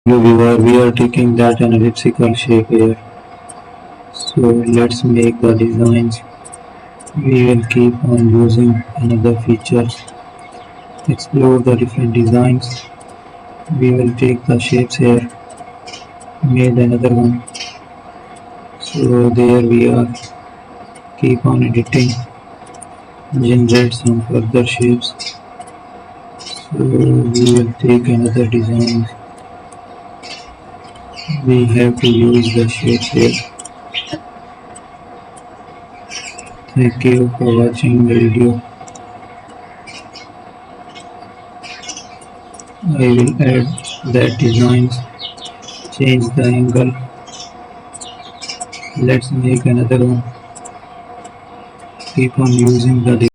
Viewer, we are taking that an elliptical shape here. So let's make the designs. We will keep on using another features. Explore the different designs. We will take the shapes here. Made another one. So there we are. Keep on editing. Generate some further shapes. So we will take another design. We have to use the shapes here. Thank you for watching the video. I will add that designs, change the angle. Let's make another one. Keep on using the